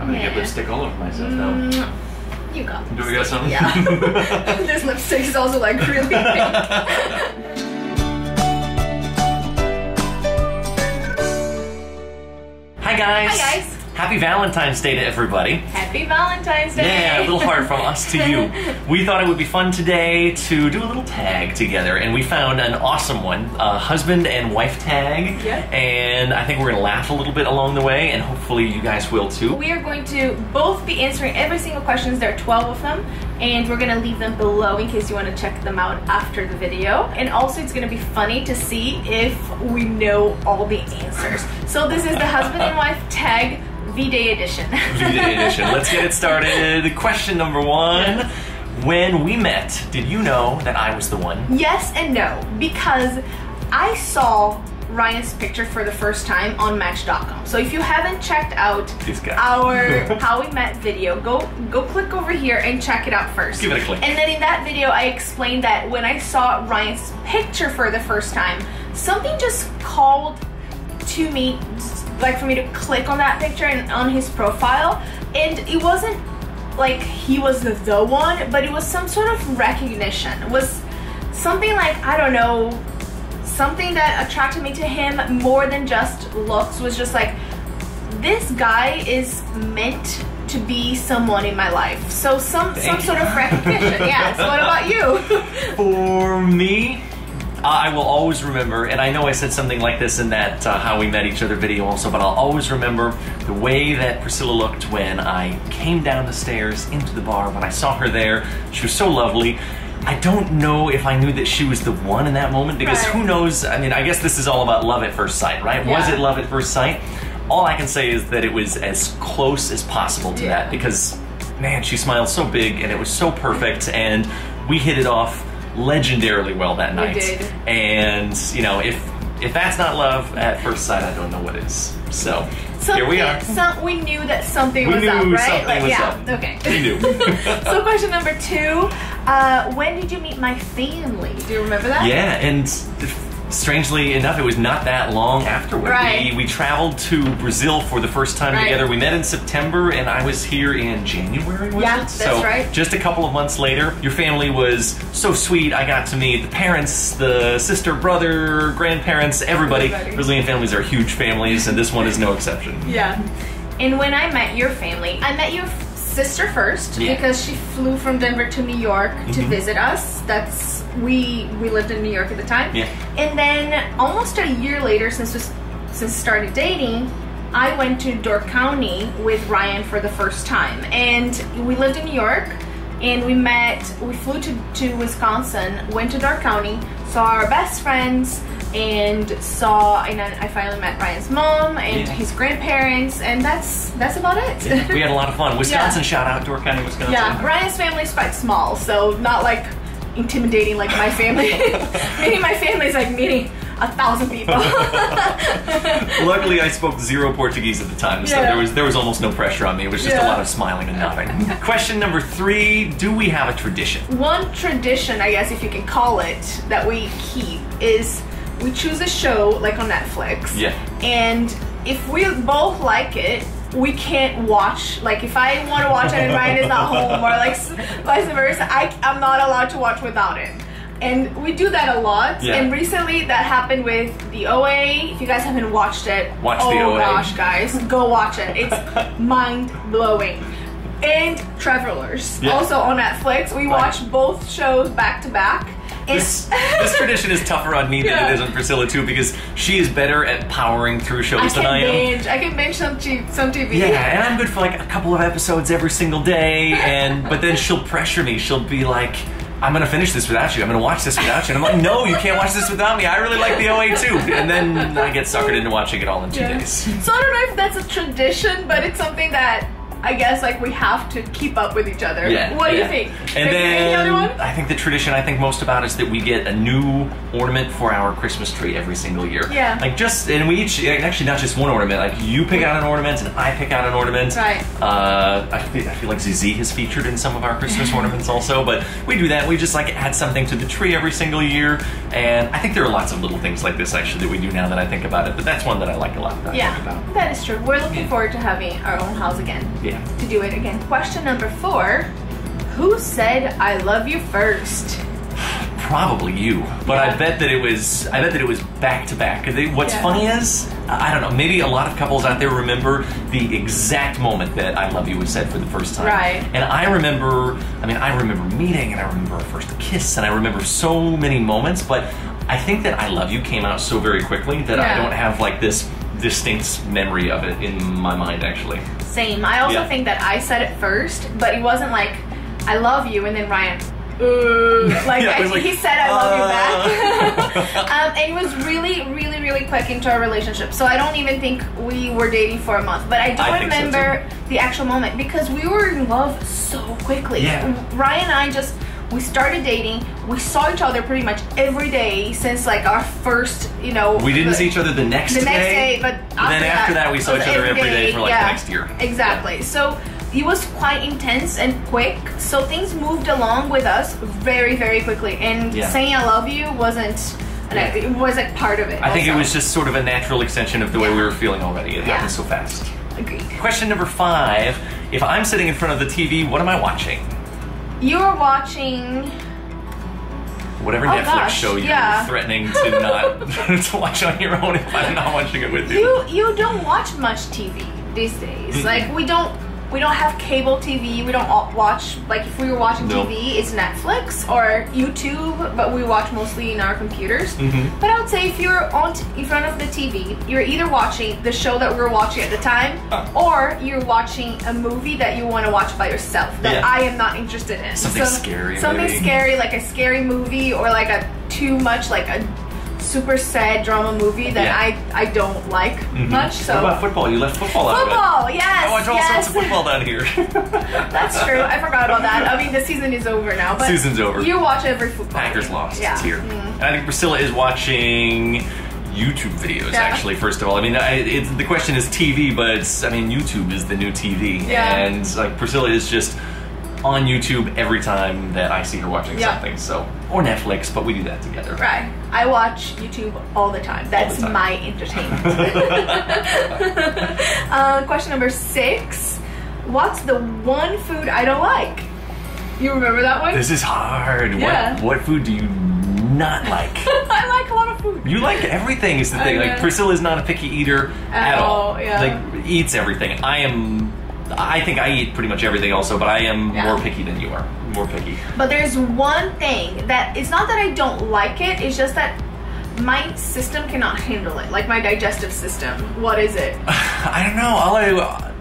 I'm gonna get lipstick all over myself now. You got Do we got something? Yeah. This lipstick is also like really pink. Hi guys! Hi guys! Happy Valentine's Day to everybody. Happy Valentine's Day! Yeah, a little heart from us to you. We thought it would be fun today to do a little tag together, and we found an awesome one, a husband and wife tag. Yeah. And I think we're gonna laugh a little bit along the way, and hopefully you guys will too. We are going to both be answering every single question. There are 12 of them, and we're gonna leave them below in case you want to check them out after the video. And also it's gonna be funny to see if we know all the answers. So this is the husband and wife tag V-Day edition. V-Day edition. Let's get it started. Question number 1. When we met, did you know that I was the one? Yes and no, because I saw Ryan's picture for the first time on Match.com. So if you haven't checked out our How We Met video, go click over here and check it out first. Give it a click. And then in that video, I explained that when I saw Ryan's picture for the first time, something just called to me, like for me to click on that picture and on his profile, and it wasn't like he was the one, but it was some sort of recognition. It was something like, I don't know, something that attracted me to him more than just looks. Was just like, this guy is meant to be someone in my life. So some sort of recognition. Yeah. So what about you? For me, I will always remember, and I know I said something like this in that How We Met Each Other video also, but I'll always remember the way that Priscilla looked when I came down the stairs into the bar, when I saw her there. She was so lovely. I don't know if I knew that she was the one in that moment, because who knows, I mean, I guess this is all about love at first sight, right? Yeah. Was it love at first sight? All I can say is that it was as close as possible to that, because, man, she smiled so big, and it was so perfect, and we hit it off legendarily well that night. We did. And, you know, if that's not love at first sight, I don't know what is. So, here we are. We knew that something was up, right? Something was up. Okay. We knew. So question number 2, when did you meet my family? Do you remember that? Yeah, and strangely enough, it was not that long afterward. Right. We traveled to Brazil for the first time together. We met in September, and I was here in January, was it? That's right. Just a couple of months later. Your family was so sweet. I got to meet the parents, the sister, brother, grandparents, everybody. Brazilian families are huge families, and this one is no exception. Yeah. And when I met your family, I met your sister first, because she flew from Denver to New York to visit us. We lived in New York at the time. Yeah. And then almost a year later, since we started dating, I went to Door County with Ryan for the first time. And we lived in New York, and we flew to Wisconsin, went to Door County, saw our best friends, and I finally met Ryan's mom and his grandparents, and that's about it. Yeah, we had a lot of fun. Wisconsin, shout out, Door County, Wisconsin. Yeah, Ryan's family is quite small, so not like intimidating like my family. Meaning my family is like meeting 1,000 people. Luckily, I spoke 0 Portuguese at the time, so there was almost no pressure on me. It was just a lot of smiling and nodding. Question number 3, do we have a tradition? One tradition, I guess if you can call it, that we keep is we choose a show like on Netflix. Yeah. And if we both like it, we can't watch, like if I want to watch it and Ryan is not home, or like vice versa, I'm not allowed to watch without him. And we do that a lot. Yeah. And recently that happened with the OA. If you guys haven't watched it, watch the OA. Oh gosh, guys, go watch it. It's mind-blowing. And Travelers, also on Netflix. We watch both shows back to back. This tradition is tougher on me than it is on Priscilla too, because she is better at powering through shows than I am. I can binge some TV. Yeah, and I'm good for like a couple of episodes every single day, but then she'll pressure me. She'll be like, I'm gonna finish this without you. I'm gonna watch this without you. And I'm like, no, you can't watch this without me. I really like the OA too. And then I get suckered into watching it all in 2 days. So I don't know if that's a tradition, but it's something that I guess like we have to keep up with each other. Yeah, what do you think? And then any other one? I think the tradition I think most about is that we get a new ornament for our Christmas tree every single year. Yeah. Like and we each, actually not just one ornament, like you pick out an ornament and I pick out an ornament. Right. I feel like ZZ has featured in some of our Christmas ornaments also, but we do that. We just like add something to the tree every single year, and I think there are lots of little things like this actually that we do now that I think about it, but that's one that I like a lot that I think about. That is true. We're looking forward to having our own house again. to do it again. Question number 4. Who said I love you first? Probably you, but I bet that it was back to back. What's funny is, I don't know, maybe a lot of couples out there remember the exact moment that I love you was said for the first time. Right. And I remember meeting, and I remember our first kiss, and I remember so many moments, but I think that I love you came out so very quickly that I don't have like this distinct memory of it in my mind, actually. Same. I also think that I said it first, but it wasn't like, I love you, and then Ryan, he said I love you back. And it was really, really, really quick into our relationship. So I don't even think we were dating for a month. But I do remember the actual moment because we were in love so quickly. Yeah. Ryan and I we started dating. We saw each other pretty much every day since like our first, We didn't see each other the next day. But after that we saw each other every day for like the next year. Exactly. So it was quite intense and quick, so things moved along with us very, very quickly. And saying I love you wasn't, it was like part of it. I think it was just sort of a natural extension of the way we were feeling already. It happened so fast. Agreed. Question number 5. If I'm sitting in front of the TV, what am I watching? You are watching whatever Netflix show you're threatening to not to watch on your own if I'm not watching it with you. You don't watch much TV these days. Like we don't have cable TV. We don't watch, like if we were watching TV, it's Netflix or YouTube, but we watch mostly in our computers. But I would say if you're in front of the TV, you're either watching the show that we were watching at the time, or you're watching a movie that you want to watch by yourself that I am not interested in. Something scary, like a scary movie, or like a super sad drama movie that I don't like much. So what about football? You left football out of it. Football, yes. I watch all sorts of football down here. That's true. I forgot about that. I mean, the season is over now. But season's over. You watch every football. Packers lost. Yeah. It's here. And I think Priscilla is watching YouTube videos, actually, first of all. I mean, the question is TV, but YouTube is the new TV. And like Priscilla is just on YouTube every time that I see her watching something, or Netflix, but we do that together. Right. I watch YouTube all the time. That's my entertainment. Question number 6. What's the one food I don't like? You remember that one? This is hard. Yeah. What food do you not like? I like a lot of food. You like everything is the thing. Like Priscilla is not a picky eater at all. Yeah. Like eats everything. I think I eat pretty much everything also, but I am more picky than you are. More picky. But there's one thing that, it's not that I don't like it, it's just that my system cannot handle it. Like my digestive system. What is it? I don't know.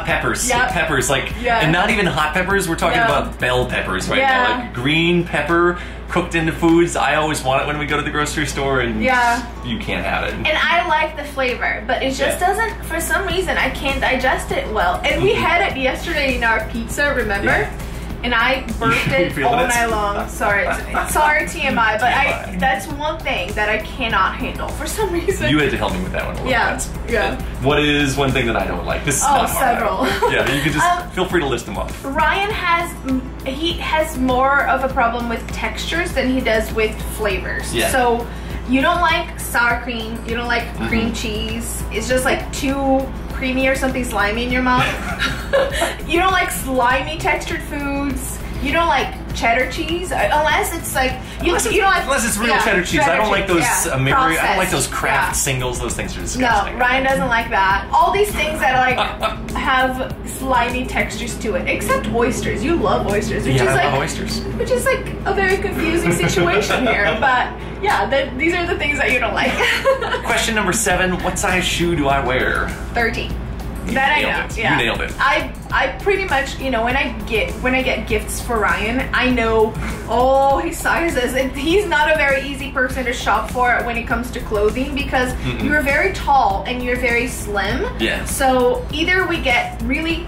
Peppers. Peppers, and not even hot peppers. We're talking about bell peppers right now. Like green pepper cooked into foods. I always want it when we go to the grocery store, and you can't have it. And I like the flavor, but it just doesn't, for some reason, I can't digest it well. And we had it yesterday in our pizza, remember? Yeah. And I burped it all night long. Sorry TMI, but that's one thing that I cannot handle for some reason. You had to help me with that one a little bit. Yeah. What is one thing that I don't like? This is not hard. Several. Yeah, you can just feel free to list them off. Ryan has more of a problem with textures than he does with flavors. Yeah. So you don't like sour cream, you don't like cream cheese. It's just like too creamy or something slimy in your mouth. You don't like slimy textured foods. You don't like cheddar cheese unless it's like unless it's real cheddar cheese. I don't like those I don't like those Kraft singles. Those things are disgusting. No, Ryan doesn't like that. All these things that like have slimy textures to it, except oysters. You love oysters, which is I like love oysters. Which is like a very confusing situation here. But yeah, these are the things that you don't like. Question number 7: what size shoe do I wear? 13. You nailed it. I pretty much, when I get gifts for Ryan, I know all his sizes. And he's not a very easy person to shop for when it comes to clothing because you're very tall and you're very slim. Yeah. So either we get really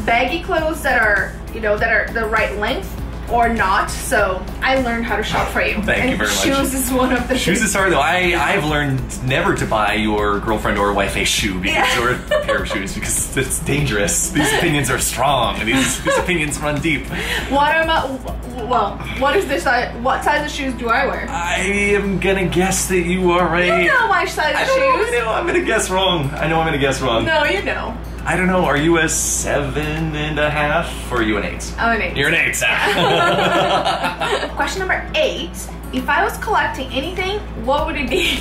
baggy clothes that are the right length, or not. So I learned how to shop for you. Thank you very much. Shoes is one of the shoes is hard though. I've learned never to buy your girlfriend or wife a shoe or a pair of shoes because it's dangerous. These opinions are strong and these opinions run deep. What is this size? What size of shoes do I wear? I am gonna guess that you are You know my size of shoes. I know I'm gonna guess wrong. I know I'm gonna guess wrong. No, you know. I don't know, are you a 7.5 or are you an 8? I'm an 8. You're an 8, Question number 8. If I was collecting anything, what would it be?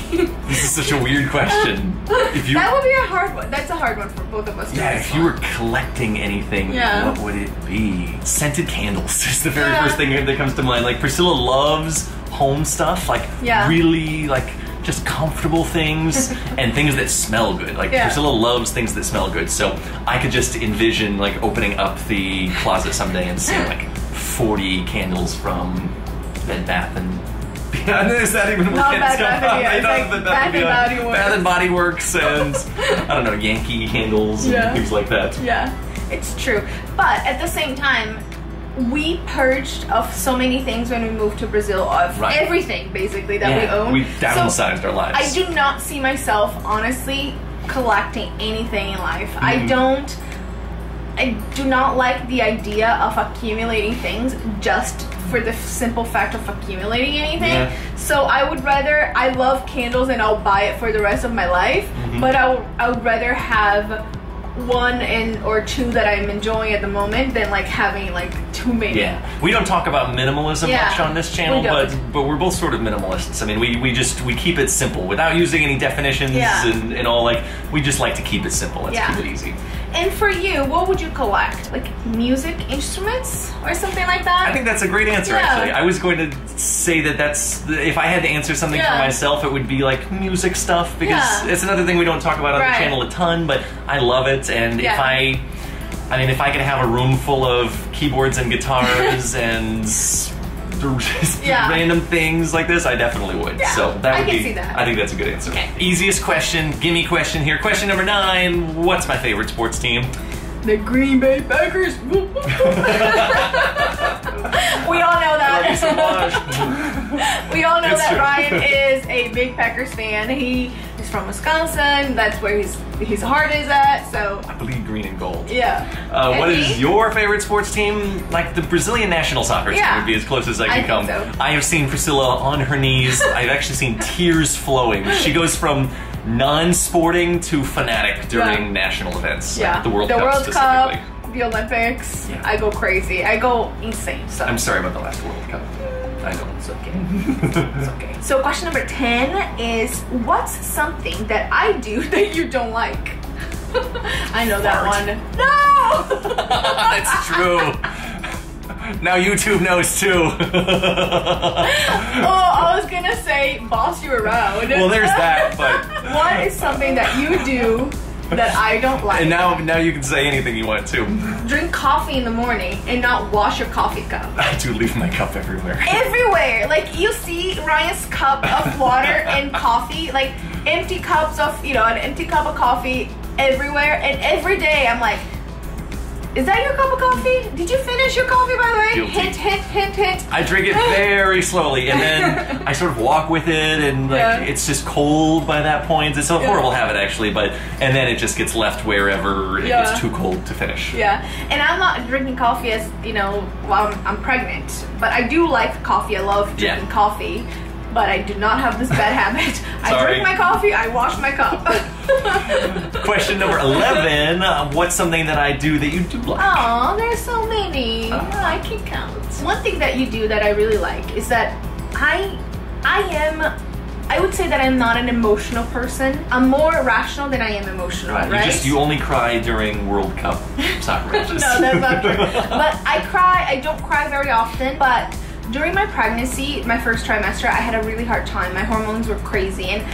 This is such a weird question. That would be a hard one. That's a hard one for both of us. Yeah, if you were collecting anything, what would it be? Scented candles is the very first thing that comes to mind. Like, Priscilla loves home stuff, like really like just comfortable things and things that smell good. Like Priscilla loves things that smell good, so I could just envision like opening up the closet someday and seeing like 40 candles from Bed Bath and is that even what Bath and Body Works and I don't know, Yankee candles and things like that. Yeah, it's true. But at the same time, we purged of so many things when we moved to Brazil, of everything basically that we own. We downsized our lives. I do not see myself honestly collecting anything in life. I do not like the idea of accumulating things just for the simple fact of accumulating anything. So I would rather, I love candles and I'll buy it for the rest of my life, but I would rather have one or two that I'm enjoying at the moment than like having like too many. Yeah, we don't talk about minimalism much on this channel, but we're both sort of minimalists. I mean, we keep it simple without using any definitions and all. Like, we just like to keep it simple. Let's keep it easy. And for you, what would you collect? Like music instruments or something like that? I think that's a great answer, actually. I was going to say that's, if I had to answer something for myself, it would be like music stuff, because it's another thing we don't talk about on the channel a ton, but I love it. And if I could have a room full of keyboards and guitars and random things like this, I definitely would. So that would be, I think that's a good answer. Easiest question, gimme question here. Question number 9, what's my favorite sports team? The Green Bay Packers. We all know that. I love you so much. We all know that Ryan is a big Packers fan. He is from Wisconsin. That's where his heart is at. So I bleed green and gold. Yeah. What is your favorite sports team? Like the Brazilian national soccer team would be as close as I can come. So. I have seen Priscilla on her knees. I've actually seen tears flowing. She goes from non-sporting to fanatic during national events. Like the World Cup specifically. The Olympics. I go crazy. I go insane. So I'm sorry about the last World Cup. I know. It's okay. It's okay. So question number 10 is, what's something that I do that you don't like? I know that one. No! It's true. Now YouTube knows too. I was gonna say boss you around. Well, there's that, but what is something that you do that I don't like? And now you can say anything you want to. Drink coffee in the morning and not wash your coffee cup. I do leave my cup everywhere. Everywhere! Like, you see Ryan's cup of water and coffee, like empty cups of, an empty cup of coffee everywhere, and every day I'm like, is that your cup of coffee? Did you finish your coffee, by the way? Guilty. Hint, hint, hint, hint. I drink it very slowly, and then I sort of walk with it, and like it's just cold by that point. It's a horrible habit, actually, and then it just gets left wherever it gets too cold to finish. Yeah, and I'm not drinking coffee as, while I'm pregnant, but I do like coffee. I love drinking coffee. But I do not have this bad habit. I drink my coffee, I wash my cup. Question number 11, what's something that I do that you do like? Oh, there's so many. I can count. One thing that you do that I really like is that I would say that I'm not an emotional person. I'm more rational than I am emotional, right? You only cry during World Cup soccer matches. No, that's not true. But I don't cry very often, but during my pregnancy, my first trimester, I had a really hard time. My hormones were crazy, and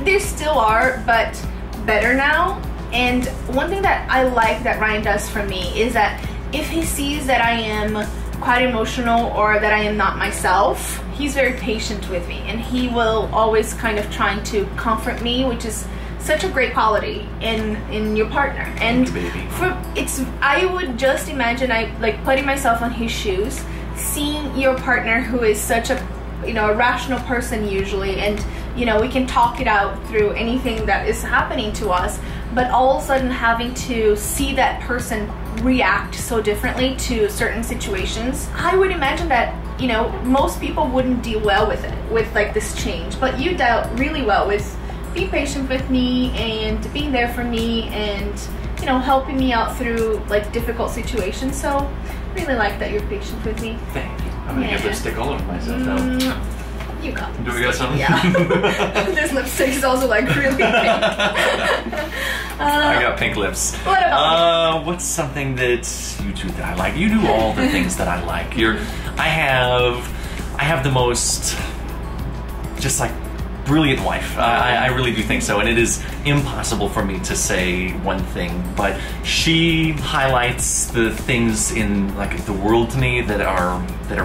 they still are, but better now. And one thing that I like that Ryan does for me is that if he sees that I am quite emotional or that I am not myself, he's very patient with me, and he will always kind of trying to comfort me, which is such a great quality in your partner. And I would just imagine, putting myself on his shoes, seeing your partner who is such a rational person usually, and we can talk it out through anything that is happening to us, but all of a sudden having to see that person react so differently to certain situations, I would imagine that most people wouldn't deal well with it, with like this change, but you dealt really well with being patient with me and being there for me, and you know, helping me out through like difficult situations. So I really like that you're patient with me. Thank you. I'm gonna get lipstick all over myself though. You got Do we got something? Yeah. This lipstick is also like really pink. I got pink lips. What about what's something that you do that I like? You do all the things that I like. I have the most just like brilliant wife. I really do think so, and it is impossible for me to say one thing, but she highlights the things in like the world to me that are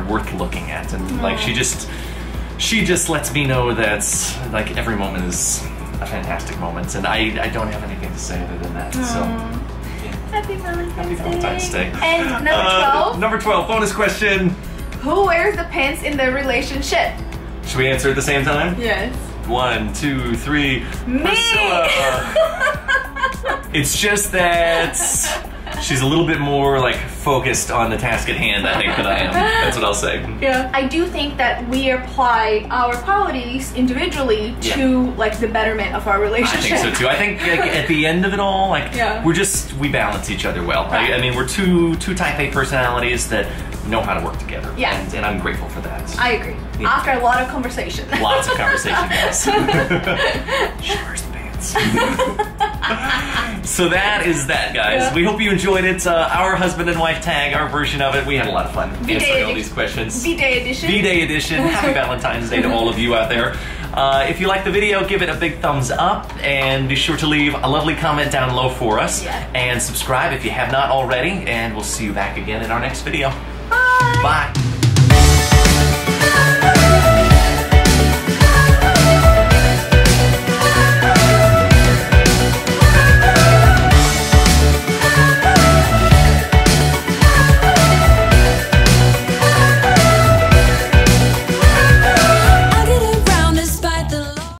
worth looking at, and like she just lets me know that like every moment is a fantastic moment, and I don't have anything to say other than that. So yeah. Happy Valentine's Day. And number 12. Number 12, bonus question. Who wears the pants in the relationship? Should we answer at the same time? Yes. 1, 2, 3. Me! Priscilla! It's just that she's a little bit more like focused on the task at hand, I think, than I am. That's what I'll say. Yeah. I do think that we apply our qualities individually to like the betterment of our relationship. I think so too. I think like, at the end of it all, like we balance each other well. Right. I mean, we're two type A personalities that know how to work together. Yeah. And I'm grateful for that. I agree. Yeah. After a lot of conversation. Lots of conversation, yes. She wears the pants. So that is that, guys. Yeah. We hope you enjoyed it. Our husband and wife tag, our version of it. We had a lot of fun answering all these questions. V-Day edition. V-Day edition. Happy Valentine's Day to all of you out there. If you like the video, give it a big thumbs up, and be sure to leave a lovely comment down low for us. Yeah. And subscribe if you have not already, and we'll see you back again in our next video. Bye. Bye.